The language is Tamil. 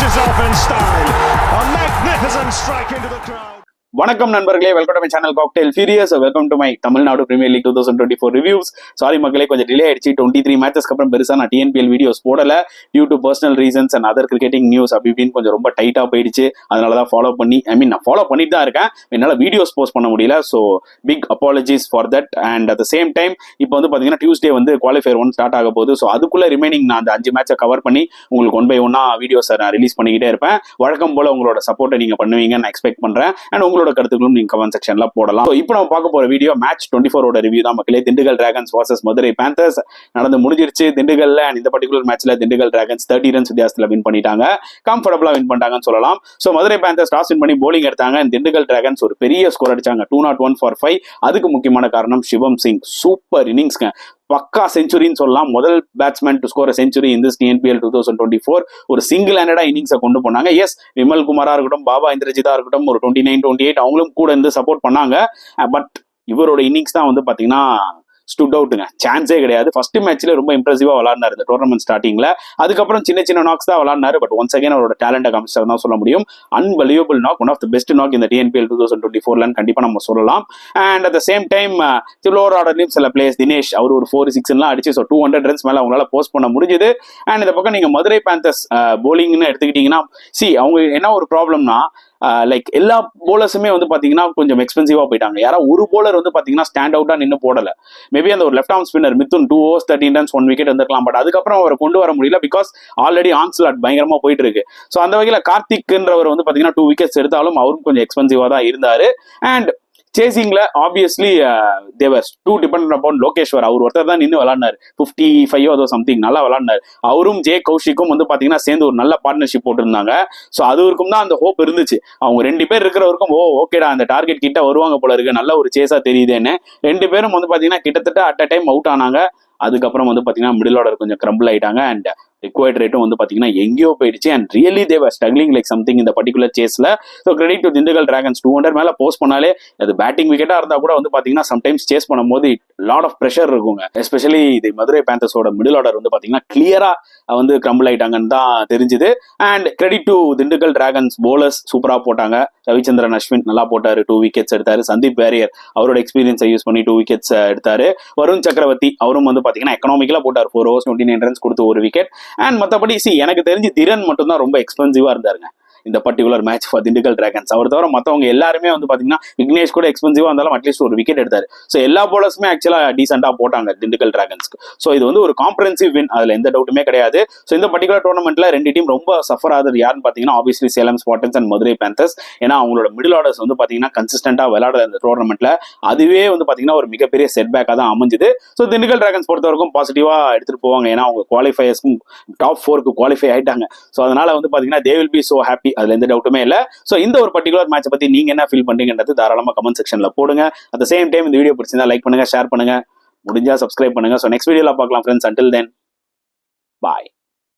finishes off in style. A magnificent strike into the crowd. வணக்கம் நண்பர்களே, welcome to my channel cocktail furious. Welcome to my Tamil Nadu premier league 2024 reviews. Sorry மக்களே, கொஞ்சம் டிலே ஆயிடுச்சு. 23 மேட்சஸ்க்கு அப்புறம் பெருசா நான் டிஎன்பிஎல் வீடியோஸ் போடல. Due to personal reasons and other cricketing news அப்படி இப்படின்னு கொஞ்சம் ரொம்ப டைட்டா போயிடுச்சு. அதனாலதான் நான் ஃபாலோ பண்ணிட்டு தான் இருக்கேன். என்னால வீடியோஸ் போஸ்ட் பண்ண முடியல. So big apologies for that. And at the same time இப்போ வந்து பாத்தீங்கன்னா டியூஸ்டே வந்து குவாலிஃபயர் 1 ஸ்டார்ட் ஆக போகுது. ஸோ அதுக்குள்ள ரிமைனிங் நான் அந்த 5 மேட்சை கவர் பண்ணி உங்களுக்கு 1 by 1 வீடியோஸ் நான் ரிலீஸ் பண்ணிக்கிட்டே இருப்பேன். வழக்கம் போல உங்களோட சப்போர்ட்டை நீங்க பண்ணுவீங்கன்னு நான் எக்ஸ்பெக்ட் பண்றேன். அண்ட் உங்களோட கருத்துக்களும் நீங்க கமெண்ட் செக்ஷன்ல போடலாம். இப்போ நம்ம பார்க்க போற வீடியோ மேட்ச் 24 ரிவ்யூ தான் மக்களே. Dindigul dragons vs Madurai panthers நடந்து முடிஞ்சிருச்சு திண்டுக்கல்ல. அண்ட் இந்த பர்டிகுலர் மேட்ச்ல திண்டுக்கல் டிராகன்ஸ் 30 ரன்ஸ் வித்தியாசத்துல வின் பண்ணிட்டாங்க. கம்ஃபர்டபுளா வின் பண்ணிட்டாங்கன்னு சொல்லலாம். So Madurai panthers toss win பண்ணி போலிங் எடுத்தாங்க. திண்டுக்கல் டிராகன்ஸ் ஒரு பெரிய ஸ்கோர் அடிச்சாங்க, 201 for 5. அதுக்கு முக்கியமான காரணம் சிவம் சிங். சூப்பர் இன்னிங்ஸ்ங்க, பக்கா செஞ்சுரின்னு சொல்லலாம். முதல் batsman to score century in this TNPL 2024. ஒரு சிங்கிள் ஹேண்டடா இன்னிங்ஸை கொண்டு போனாங்க. எஸ், விமல் குமாரா இருக்கட்டும், பாபா இந்திரஜிதா இருக்கட்டும், ஒரு 29-28 அவங்களும் கூட இருந்து சப்போர்ட் பண்ணாங்க. பட் இவரோட இன்னிங்ஸ் தான் வந்து பாத்தீங்கன்னா ஸ்டுட் அவுட்டுங்க, சான்ஸே கிடையாது. ஃபர்ஸ்ட் மேட்ச்ல ரொம்ப இம்ப்ரெசிவா விளாடினாரு இந்த டோர்னமெண்ட் ஸ்டார்டிங்ல. அதுக்கப்புறம் சின்ன சின்ன நாக்ஸ் தான் விளாடினாரு. பட் ஒன்ஸ் அகைன் அவரோட டேலண்ட்டை காமிச்சார் தான் சொல்ல முடியும். Unbelievable knock, one of the best knock இந்த டிஎன்பிஎல் 2024 கண்டிப்பா நம்ம சொல்லலாம். And at the same time lower ஆர்டர்லயும் சில பிளேயர்ஸ், தினேஷ் அவர் ஒரு 4-6 அடிச்சு 200 ரன்ஸ் மேல அவங்களால போஸ்ட் பண்ண முடிஞ்சது. அண்ட் இந்த பக்கம் நீங்க மதுரை பேந்தர்ஸ் போலிங்னு எடுத்துக்கிட்டீங்கன்னா, அவங்க என்ன ஒரு ப்ராப்ளம்னா, லைக் எல்லா போலர்ஸுமே வந்து பாத்தீங்கன்னா கொஞ்சம் எக்ஸ்பென்சிவா போயிட்டாங்க. யாராவது ஒரு போலர் வந்து பாத்தீங்கன்னா ஸ்டாண்ட் அவுட்டா நின்று போடல. மேபி அந்த ஒரு left arm spinner Mithun 2 overs 13 runs 1 wicket வந்திருக்கலாம். பட் அதுக்கப்புறம் அவரை கொண்டு வர முடியல, பிகாஸ் ஆல்ரெடி ஆன்ஸ்லாட் பயங்கரமா போயிட்டு இருக்கு. ஸோ அந்த வகையில கார்த்திக்ன்றவர் வந்து பாத்தீங்கன்னா 2 wickets எடுத்தாலும் அவரும் கொஞ்சம் எக்ஸ்பென்சிவா தான் இருந்தாரு. அண்ட் சேசிங்ல obviously they were to depend upon Lokeshwar. அவர் ஒருத்தர் தான் நின்று விளாடினாரு, 55 அதோ சம்திங் நல்லா விளாடினாரு. அவரும் ஜே கௌஷிக்கும் வந்து பாத்தீங்கன்னா சேர்ந்து ஒரு நல்ல பார்ட்னர்ஷிப் போட்டிருந்தாங்க. ஸோ அது வரைக்கும் தான் அந்த ஹோப் இருந்துச்சு. அவங்க 2 பேர் இருக்கிறவருக்கும் ஓகேடா அந்த டார்கெட் கிட்ட வருவாங்க போல இருக்கு, நல்ல ஒரு சேஸா தெரியுதுன்னு. 2 பேரும் வந்து பாத்தீங்கன்னா கிட்டத்தட்ட அட் அ டைம் அவுட் ஆனாங்க. அதுக்கப்புறம் வந்து பாத்தீங்கன்னா மிடில் ஆர்டர் கொஞ்சம் கிரம்பிள் ஆயிட்டாங்க. அண்ட் ரிக்வயர்ட் ரேட்டும் வந்து பாத்தீங்கன்னா எங்கேயோ போயிடுச்சு. And really they were struggling like something இந்த பர்டிகுலர் சேஸ்ல. So credit to Dindigul Dragons. 200 மேல போஸ்ட் பண்ணாலே அது பேட்டிங் விக்கெட்டா இருந்தா கூட வந்து பாத்தீங்கன்னா சம்டைம்ஸ் சேஸ் பண்ணும்போது லாட் ஆஃப் ப்ரெஷர் இருக்குங்க. எஸ்பெஷலி இது மதுரை பேந்தர்ஸோட மிடில் ஆர்டர் வந்து பாத்தீங்கன்னா கிளியரா வந்து கிரம்பிள் ஆயிட்டாங்கன்னு தான் தெரிஞ்சுது. And credit to Dindigul dragons bowlers சூப்பரா போட்டாங்க. ரவிச்சந்திரன் அஸ்வின் நல்லா போட்டாரு, 2 wickets எடுத்தாரு. சந்தீப் வாரியர் அவரோட எக்ஸ்பீரியன்ஸை யூஸ் பண்ணி 2 wickets எடுத்தாரு. வருண் சக்கரவர்த்தி அவரும் வந்து பாத்தீங்கன்னா எக்கனாமிக்கலா போட்டார், 4 overs 29 runs கொடுத்து 1 wicket. அண்ட் மற்றபடி எனக்கு தெரிஞ்சு திறன் மட்டும் தான் ரொம்ப எக்ஸ்பென்சிவா இருந்தாருங்க இந்த particular match for Dindigul Dragons. அவர் தவிர மற்றவங்க எல்லாருமே வந்து பாத்தீங்கன்னா விக்னேஷ் கூட எக்ஸ்பென்சிவா இருந்தாலும் அட்லீஸ்ட் 1 wicket எடுத்தாரு. ஸோ எல்லா போலர்ஸுமே ஆக்சுவலா டீசெண்டா போட்டாங்க திண்டுக்கல் டிராகன்ஸ்க்கு. ஸோ இது வந்து ஒரு காம்ப்ரஹென்சிவ் வின், அதுல எந்த டவுட்டுமே கிடையாது. ஸோ இந்த பர்டிகுலர் டோர்னமெண்ட்ல 2 டீம் ரொம்ப சஃபர் ஆகுது யாருன்னு பாத்தீங்கன்னா obviously Salem Spartans and Madurai panthers. ஏன்னா அவங்களோட மிடில் ஆர்டர்ஸ் வந்து பாத்தீங்கன்னா கன்சிஸ்டன்டா விளையாடுற இந்த டோர்னமெண்ட்ல அதுவே வந்து பாத்தீங்கன்னா ஒரு மிகப்பெரிய செட்பேக்கா தான் அமைஞ்சுது. ஸோ திண்டுக்கல் டிராகன்ஸ் பொறுத்த வரைக்கும் பாசிட்டிவா எடுத்துட்டு போவாங்க. ஏன்னா அவங்க குவாலிஃபயர்ஸ்க்கும் டாப் 4க்கு குவாலிஃபை ஆயிட்டாங்க. ஸோ அதனால வந்து பாத்தீங்கன்னா they will be so happy, அதுல எந்த டவுட்டுமே இல்ல. சோ இந்த ஒரு பர்டிகுலர் மேட்சை பத்தி நீங்க என்ன ஃபீல் பண்றீங்கன்றது தாராளமா கமெண்ட் செக்ஷன்ல போடுங்க. அட் த சேம் டைம் இந்த வீடியோ பிடிச்சிருந்தா லைக் பண்ணுங்க, ஷேர் பண்ணுங்க, முடிஞ்சா சப்ஸ்கிரைப் பண்ணுங்க. சோ நெக்ஸ்ட் வீடியோல பார்க்கலாம் ஃப்ரெண்ட்ஸ். அன்டில் தென் பாய்.